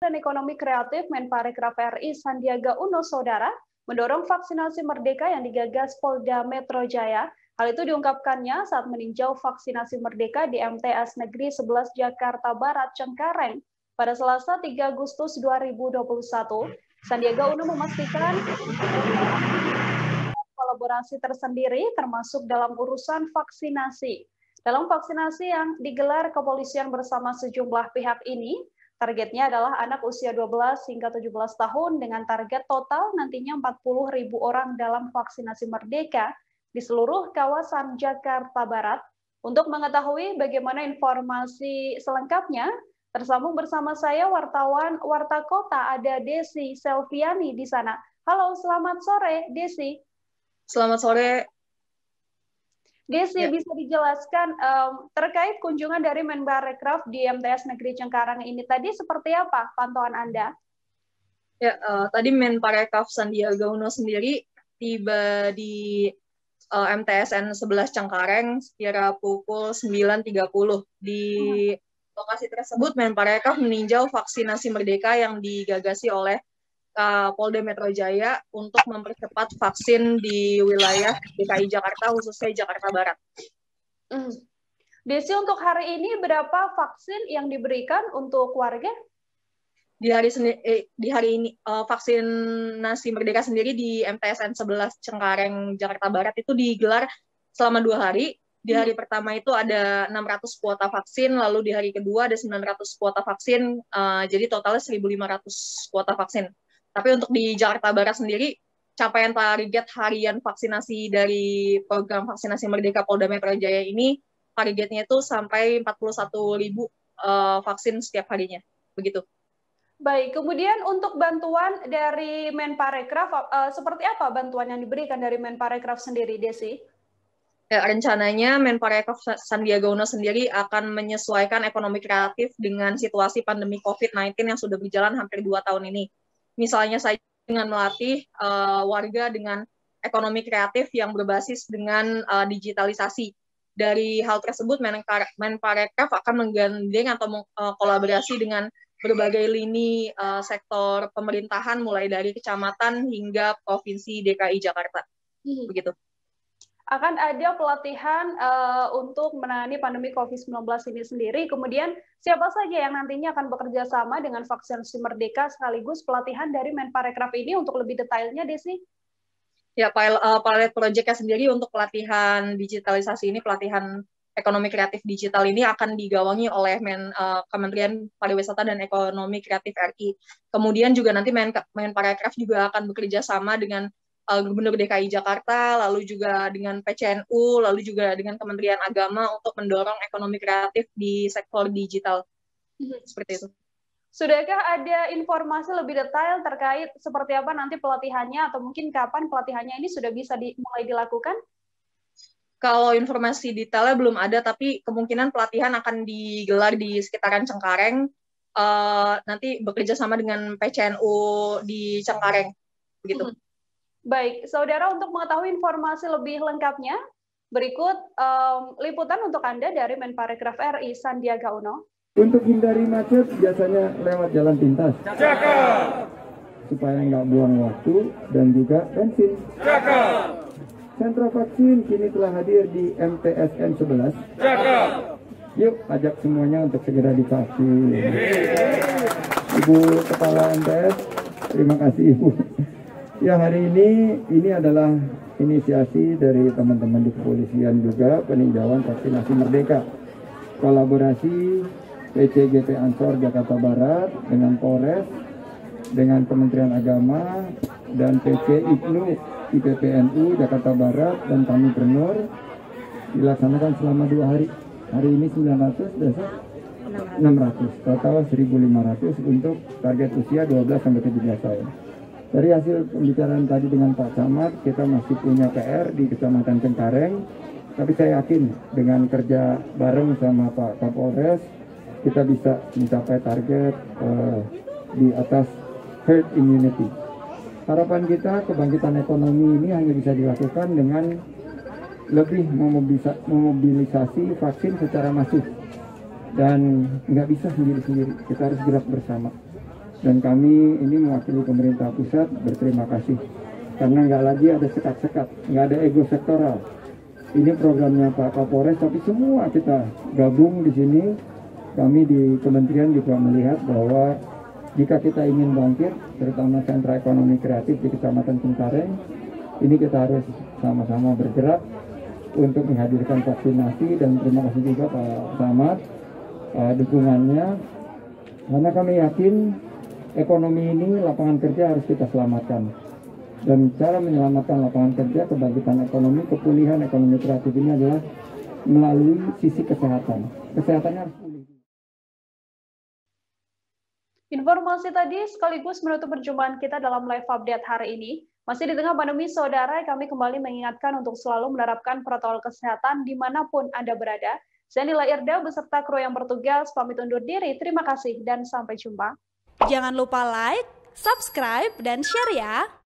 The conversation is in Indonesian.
dan Ekonomi Kreatif Menparekraf RI Sandiaga Uno Saudara mendorong vaksinasi merdeka yang digagas Polda Metro Jaya. Hal itu diungkapkannya saat meninjau vaksinasi merdeka di MTS Negeri 11 Jakarta Barat Cengkareng pada Selasa 3 Agustus 2021. Sandiaga Uno memastikan kolaborasi tersendiri termasuk dalam urusan vaksinasi. Dalam vaksinasi yang digelar kepolisian bersama sejumlah pihak ini, targetnya adalah anak usia 12 hingga 17 tahun dengan target total nantinya 40.000 orang dalam vaksinasi merdeka di seluruh kawasan Jakarta Barat. Untuk mengetahui bagaimana informasi selengkapnya, tersambung bersama saya wartawan Warta Kota, ada Desi Selviani di sana. Halo, selamat sore Desi. Selamat sore. Desi, bisa dijelaskan terkait kunjungan dari Menparekraf di MTS Negeri Cengkareng ini tadi seperti apa pantauan Anda? Ya, tadi Menparekraf Sandiaga Uno sendiri tiba di MTSN 11 Cengkareng sekira pukul 9.30. Di lokasi tersebut Menparekraf meninjau vaksinasi merdeka yang digagasi oleh Polda Metro Jaya untuk mempercepat vaksin di wilayah DKI Jakarta, khususnya Jakarta Barat. Desi, untuk hari ini berapa vaksin yang diberikan untuk warga? Di hari ini vaksinasi merdeka sendiri di MTSN 11 Cengkareng Jakarta Barat itu digelar selama 2 hari. Di hari pertama itu ada 600 kuota vaksin, lalu di hari kedua ada 900 kuota vaksin, jadi totalnya 1.500 kuota vaksin. Tapi untuk di Jakarta Barat sendiri, capaian target harian vaksinasi dari program vaksinasi Merdeka Polda Metro Jaya ini, targetnya itu sampai 41.000 vaksin setiap harinya. Begitu. Baik, kemudian untuk bantuan dari Menparekraf, seperti apa bantuan yang diberikan dari Menparekraf sendiri, Desi? Ya, rencananya Menparekraf Sandiaga Uno sendiri akan menyesuaikan ekonomi kreatif dengan situasi pandemi COVID-19 yang sudah berjalan hampir 2 tahun ini. Misalnya saja dengan melatih warga dengan ekonomi kreatif yang berbasis dengan digitalisasi. Dari hal tersebut, Menparekraf akan menggandeng atau kolaborasi dengan berbagai lini sektor pemerintahan, mulai dari kecamatan hingga provinsi DKI Jakarta. Begitu. Akan ada pelatihan untuk menangani pandemi COVID-19 ini sendiri. Kemudian siapa saja yang nantinya akan bekerja sama dengan vaksinasi merdeka sekaligus pelatihan dari Menparekraf ini untuk lebih detailnya, Desi? Ya, pilot project-nya sendiri untuk pelatihan digitalisasi ini, pelatihan ekonomi kreatif digital ini akan digawangi oleh Kementerian Pariwisata dan Ekonomi Kreatif RI. Kemudian juga nanti Menparekraf juga akan bekerja sama dengan Gubernur DKI Jakarta, lalu juga dengan PCNU, lalu juga dengan Kementerian Agama untuk mendorong ekonomi kreatif di sektor digital. Seperti itu. Sudahkah ada informasi lebih detail terkait seperti apa nanti pelatihannya atau mungkin kapan pelatihannya ini sudah bisa mulai dilakukan? Kalau informasi detailnya belum ada, tapi kemungkinan pelatihan akan digelar di sekitaran Cengkareng, nanti bekerja sama dengan PCNU di Cengkareng. Begitu. Baik, saudara, untuk mengetahui informasi lebih lengkapnya, berikut liputan untuk Anda dari Menparekraf RI Sandiaga Uno. Untuk hindari macet, biasanya lewat jalan pintas. Jaga! Supaya nggak buang waktu dan juga bensin. Jaga! Sentra vaksin kini telah hadir di MTSN 11. Jaga! Yuk, ajak semuanya untuk segera divaksin. Ibu Kepala MTS, terima kasih Ibu. Ya, hari ini adalah inisiasi dari teman-teman di kepolisian juga peninjauan vaksinasi merdeka. Kolaborasi PCGP Ansor Jakarta Barat dengan Polres, dengan Kementerian Agama, dan PC IPNU IPPNU Jakarta Barat dan Pamiprenur dilaksanakan selama 2 hari. Hari ini 900, besok 600, total 1.500 untuk target usia 12-17 tahun. Dari hasil pembicaraan tadi dengan Pak Camat, kita masih punya PR di Kecamatan Cengkareng, tapi saya yakin dengan kerja bareng sama Pak Kapolres, kita bisa mencapai target di atas herd immunity. Harapan kita kebangkitan ekonomi ini hanya bisa dilakukan dengan lebih memobilisasi vaksin secara masif. Dan nggak bisa sendiri-sendiri, kita harus gerak bersama. Dan kami ini mewakili pemerintah pusat berterima kasih. Karena nggak lagi ada sekat-sekat, nggak ada ego sektoral. Ini programnya Pak Kapolres, tapi semua kita gabung di sini. Kami di kementerian juga melihat bahwa jika kita ingin bangkit, terutama sentra ekonomi kreatif di Kecamatan Cengkareng, ini kita harus sama-sama bergerak untuk menghadirkan vaksinasi. Dan terima kasih juga Pak Samad dukungannya, karena kami yakin ekonomi ini, lapangan kerja harus kita selamatkan. Dan cara menyelamatkan lapangan kerja, kebangkitan ekonomi, kepulihan ekonomi kreatif ini adalah melalui sisi kesehatan. Kesehatannya harus pulih. Informasi tadi sekaligus menutup perjumpaan kita dalam live update hari ini. Masih di tengah pandemi, saudara, kami kembali mengingatkan untuk selalu menerapkan protokol kesehatan dimanapun Anda berada. Saya Nila Irda beserta kru yang bertugas pamit undur diri. Terima kasih dan sampai jumpa. Jangan lupa like, subscribe, dan share ya!